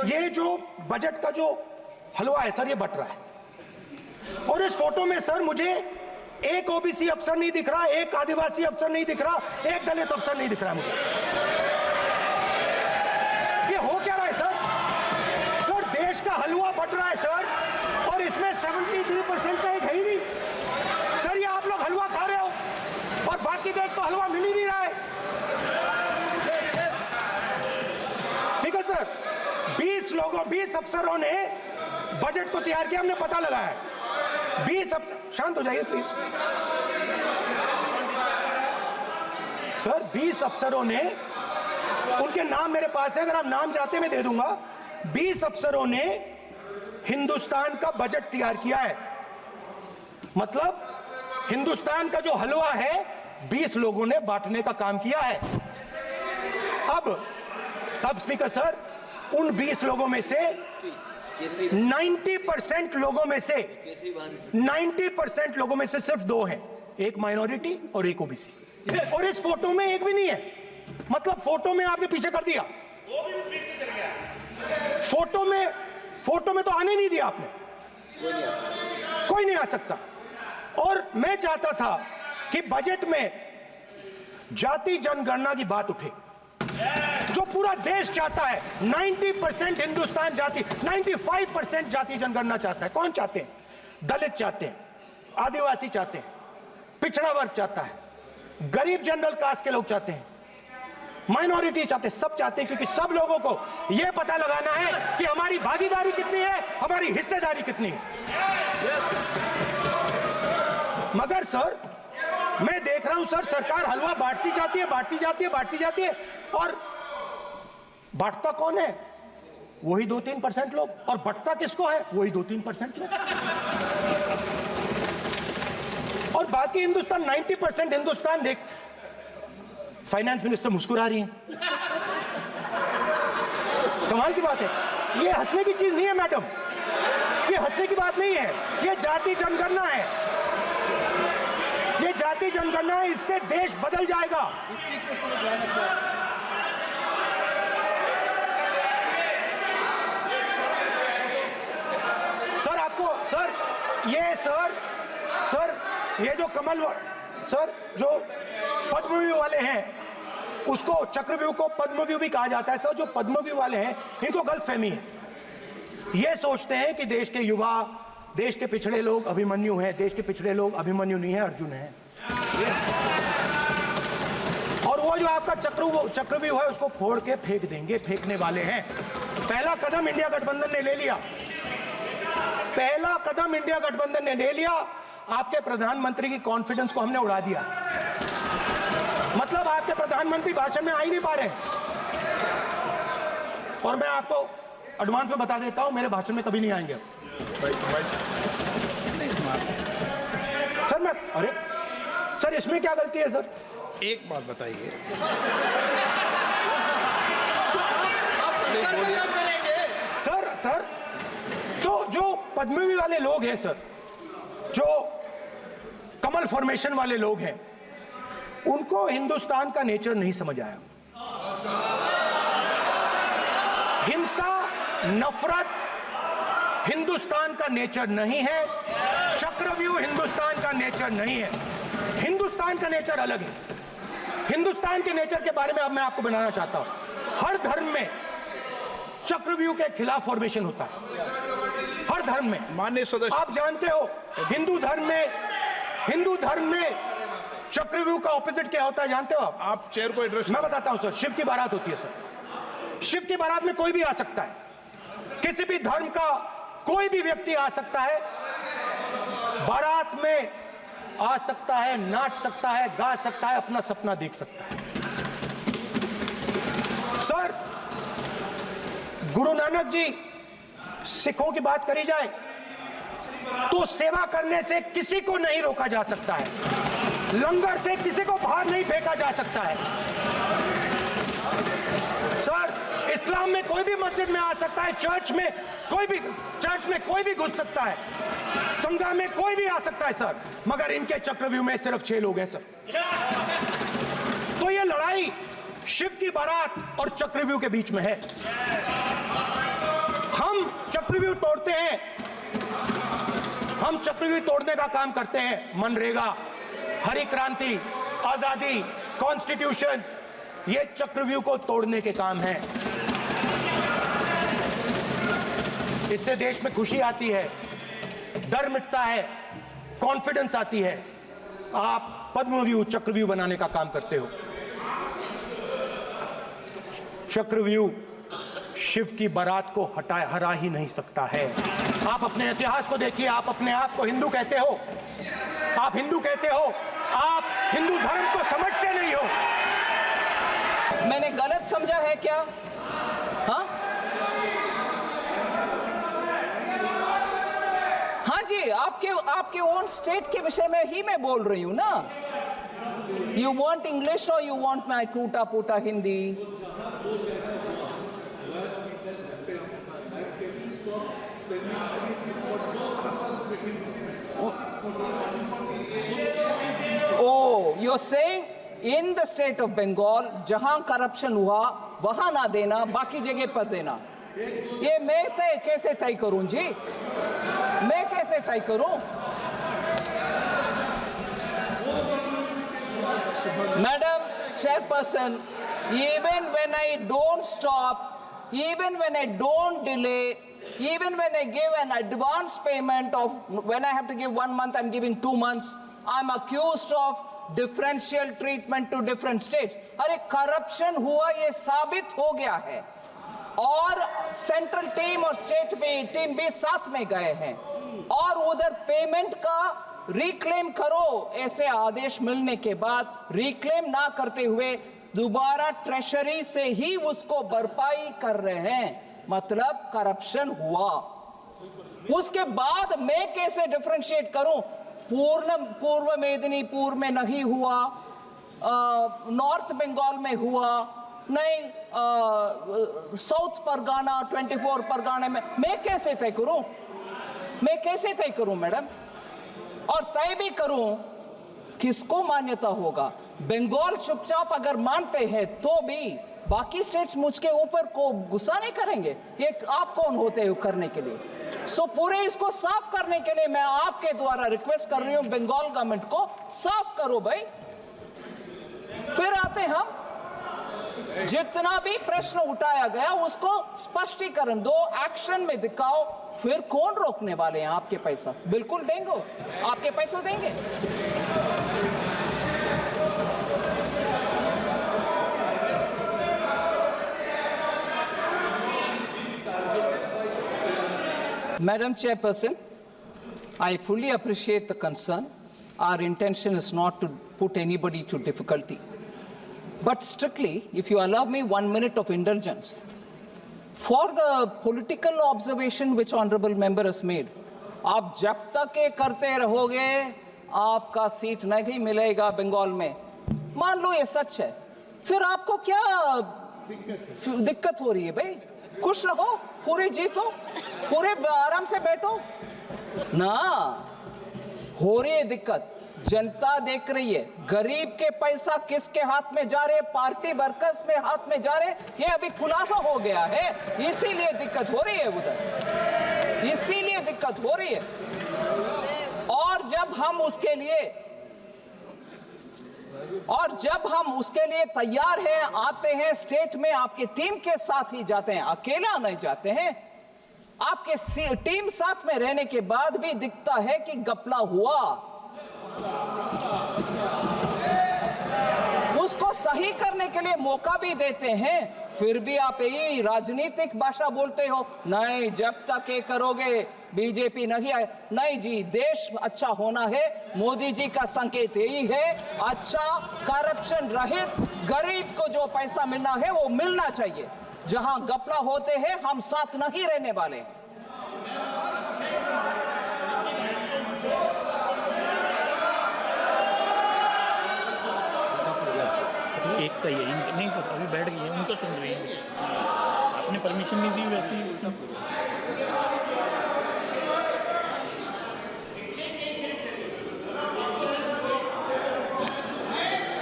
ये जो बजट का जो हलवा है सर, ये बट रहा है। और इस फोटो में सर मुझे एक ओबीसी अफसर नहीं दिख रहा, एक आदिवासी अफसर नहीं दिख रहा, एक दलित अफसर नहीं दिख रहा मुझे। ये हो क्या रहा है सर? सर देश का हलवा बट रहा है सर, और इसमें 73% का एक है ही नहीं। सर ये आप लोग हलवा खा रहे हो और बाकी देश को हलवा मिल ही नहीं रहा है। ठीक है सर, 20 अफसरों ने बजट को तैयार किया, हमने पता लगाया है। 20 अफसर, शांत हो जाइए प्लीज सर। 20 अफसरों ने, उनके नाम मेरे पास है, अगर आप नाम चाहते मैं दे दूंगा। 20 अफसरों ने हिंदुस्तान का बजट तैयार किया है। मतलब हिंदुस्तान का जो हलवा है 20 लोगों ने बांटने का काम किया है। अब स्पीकर सर, उन 20 लोगों में से 90% लोगों में से 90% लोगों में से सिर्फ 2 हैं, एक माइनॉरिटी और एक ओबीसी। और इस फोटो में एक भी नहीं है। मतलब फोटो में आपने पीछे कर दिया, फोटो में तो आने नहीं दिया आपने, कोई नहीं आ सकता। और मैं चाहता था कि बजट में जाति जनगणना की बात उठे, जो पूरा देश चाहता है। 90% हिंदुस्तान जाति, 95% जाति जनगणना चाहता है। कौन चाहते हैं? दलित चाहते हैं, आदिवासी चाहते हैं, पिछड़ा वर्ग चाहता है, गरीब जनरल कास्ट के लोग चाहते हैं, माइनॉरिटी चाहते हैं, सब चाहते हैं, क्योंकि सब लोगों को यह पता लगाना है कि हमारी भागीदारी कितनी है, हमारी हिस्सेदारी कितनी है। मगर सर मैं देख रहा हूं सर, सरकार हलवा बांटती जाती है, और बांटता कौन है? वही 2-3% लोग, और बंटता किसको है? वही 2-3% लोग। और बाकी हिंदुस्तान, 90% हिंदुस्तान देख। फाइनेंस मिनिस्टर मुस्कुरा रही हैं, कमाल की बात है। ये हंसने की चीज नहीं है मैडम, ये हंसने की बात नहीं है, ये जाति जनगणना है, ये जाति जनगणना है। इससे देश बदल जाएगा। सर आपको सर ये जो कमल सर, जो पद्मव्यूह वाले हैं, उसको चक्रव्यूह को पद्मव्यूह भी कहा जाता है सर। जो पद्मव्यूह वाले हैं इनको गलतफहमी है, ये सोचते हैं कि देश के युवा, देश के पिछड़े लोग अभिमन्यु हैं। देश के पिछड़े लोग अभिमन्यु नहीं है, अर्जुन है। और वो जो आपका चक्रव्यूह है उसको फोड़ के फेंक देंगे, फेंकने वाले हैं। पहला कदम इंडिया गठबंधन ने ले लिया, आपके प्रधानमंत्री की कॉन्फिडेंस को हमने उड़ा दिया। मतलब आपके प्रधानमंत्री भाषण में आ ही नहीं पा रहे। और मैं आपको एडवांस में बता देता हूं, मेरे भाषण में कभी नहीं आएंगे सर। अरे सर इसमें क्या गलती है सर? एक बात बताइए, सर तो जो पद्मव्यूह वाले लोग हैं सर, जो कमल फॉर्मेशन वाले लोग हैं, उनको हिंदुस्तान का नेचर नहीं समझ आया। हिंसा, नफरत हिंदुस्तान का नेचर नहीं है, चक्रव्यूह हिंदुस्तान का नेचर नहीं है। हिंदुस्तान का नेचर अलग है। हिंदुस्तान के नेचर के बारे में अब मैं आपको बनाना चाहता हूं। हर धर्म में चक्रव्यूह के खिलाफ फॉर्मेशन होता है, हर धर्म में। माननीय सदस्य, आप जानते हो हिंदू धर्म में चक्रव्यूह का ऑपोजिट क्या होता है, जानते हो आप चेयर को एड्रेस। मैं बताता हूं सर। शिव की बारात होती है सर, शिव की बारात में कोई भी आ सकता है, किसी भी धर्म का कोई भी व्यक्ति आ सकता है, बारात में आ सकता है, नाच सकता है, गा सकता है, अपना सपना देख सकता है। सर गुरु नानक जी, सिखों की बात करी जाए तो सेवा करने से किसी को नहीं रोका जा सकता है, लंगर से किसी को बाहर नहीं फेंका जा सकता है। सर इस्लाम में कोई भी मस्जिद में आ सकता है, चर्च में कोई भी घुस सकता है, संघा में कोई भी आ सकता है सर, मगर इनके चक्रव्यूह में सिर्फ 6 लोग हैं सर। तो ये लड़ाई शिव की बारात और चक्रव्यूह के बीच में है। चक्रव्यूह तोड़ते हैं, हम चक्रव्यूह तोड़ने का काम करते हैं। मनरेगा, हरी क्रांति, आजादी, कॉन्स्टिट्यूशन, ये चक्रव्यूह को तोड़ने के काम हैं। इससे देश में खुशी आती है, डर मिटता है, कॉन्फिडेंस आती है। आप पद्मव्यूह चक्रव्यूह बनाने का काम करते हो। चक्रव्यूह शिव की बारात को हरा ही नहीं सकता है। आप अपने इतिहास को देखिए, आप अपने आप को हिंदू कहते हो, आप हिंदू कहते हो, आप हिंदू धर्म को समझते नहीं हो। मैंने गलत समझा है क्या? हाँ हाँ जी, आपके ओन स्टेट के विषय में ही मैं बोल रही हूं ना। यू वांट इंग्लिश और यू वांट माई टूटा फूटा Hindi? Oh, you're saying in the state of Bengal, जहां करप्शन हुआ वहां ना देना, बाकी जगह पर देना। ये मैं कैसे तय करूं जी? मैं कैसे तय करूं? Madam Chairperson, even when I don't stop, even when I don't delay, even when I give an advance payment of, when I have to give 1 month, I'm giving 2 months, I'm accused of differential treatment to different states. अरे corruption हुआ ये साबित हो गया है, और central team और state team भी साथ में गए हैं, और उधर पेमेंट का रिक्लेम करो, ऐसे आदेश मिलने के बाद रिक्लेम ना करते हुए दोबारा ट्रेशरी से ही उसको भरपाई कर रहे हैं। मतलब करप्शन हुआ। उसके बाद मैं कैसे डिफरेंशिएट करूं? पूर्व मेदिनीपुर में नहीं हुआ, नॉर्थ बंगाल में हुआ नहीं, साउथ परगाना 24 परगाना में, मैं कैसे तय करूं? मैं कैसे तय करूं मैडम? और तय भी करूं, किसको मान्यता होगा? बंगाल चुपचाप अगर मानते हैं तो भी बाकी स्टेट्स मुझके ऊपर को गुस्सा नहीं करेंगे। ये आप कौन होते हो करने के लिए? सो पूरे इसको साफ करने के लिए मैं आपके द्वारा रिक्वेस्ट कर रही हूं, बंगाल गवर्नमेंट को साफ करो भाई। फिर आते हम, जितना भी प्रश्न उठाया गया उसको स्पष्टीकरण दो, एक्शन में दिखाओ, फिर कौन रोकने वाले हैं? आपके पैसा बिल्कुल देंगे, आपके पैसे देंगे। Madam Chairperson, I fully appreciate the concern. Our intention is not to put anybody to difficulty. But strictly, if you allow me 1 minute of indulgence, for the political observation which honorable member has made, आप जब तक ये करते रहोगे आपका seat नहीं मिलेगा बंगाल में। मान लो ये सच है, फिर आपको क्या दिक्कत हो रही है भाई? खुश रहो, पूरे जीतो, पूरे आराम से बैठो ना। हो रही है दिक्कत, जनता देख रही है, गरीब के पैसा किसके हाथ में जा रहे, पार्टी वर्कर्स में हाथ में जा रहे, ये अभी खुलासा हो गया है, इसीलिए दिक्कत हो रही है उधर, इसीलिए दिक्कत हो रही है। और जब हम उसके लिए तैयार हैं, आते हैं स्टेट में, आपके टीम के साथ ही जाते हैं, अकेला नहीं जाते हैं। आपके टीम साथ में रहने के बाद भी दिखता है कि घपला हुआ, उसको सही करने के लिए मौका भी देते हैं, फिर भी आप यही राजनीतिक भाषा बोलते हो, नहीं जब तक ये करोगे बीजेपी नहीं आए। नहीं जी, देश अच्छा होना है, मोदी जी का संकेत यही है, अच्छा करप्शन रहित गरीब को जो पैसा मिलना है वो मिलना चाहिए। जहां घपला होते हैं हम साथ नहीं रहने वाले हैं। एक का ये नहीं सर, अभी बैठ गई है, उनका सुन रही है, आपने परमिशन नहीं दी वैसे ही।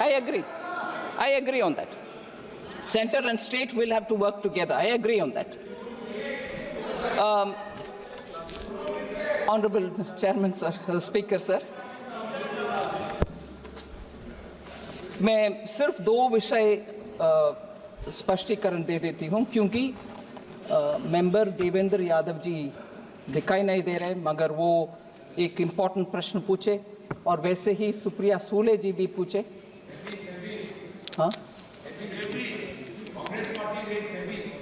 I agree on that. Center and state will have to work together. I agree on that. Honorable Chairman sir, Speaker sir, मैं सिर्फ दो विषय स्पष्टीकरण दे देती हूं क्योंकि मेंबर देवेंद्र यादव जी दिखाई नहीं दे रहे, मगर वो एक इम्पोर्टेंट प्रश्न पूछे और वैसे ही सुप्रिया सूले जी भी पूछे। हाँ,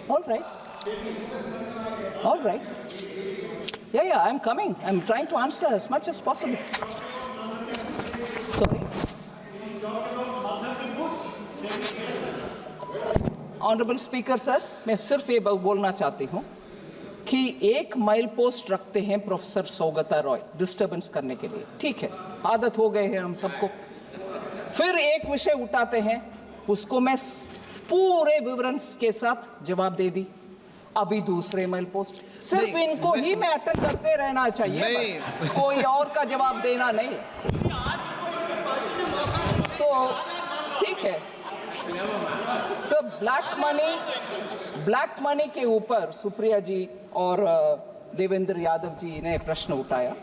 all right, yeah, I'm coming, I'm trying to answer as much as possible. Sorry. Honorable Speaker sir, मैं सिर्फ ये बोलना चाहती हूँ कि एक माइल पोस्ट रखते हैं प्रोफेसर सौगता रॉय डिस्टर्बेंस करने के लिए, ठीक है, आदत हो गए हैं हम सबको। फिर एक विषय उठाते हैं, उसको मैं पूरे विवरण के साथ जवाब दे दी। अभी दूसरे माइल पोस्ट, सिर्फ इनको ही मैं अटेंड करते रहना चाहिए, बस कोई और का जवाब देना नहीं। सो ठीक है सब ब्लैक मनी के ऊपर सुप्रिया जी और देवेंद्र यादव जी ने प्रश्न उठाया।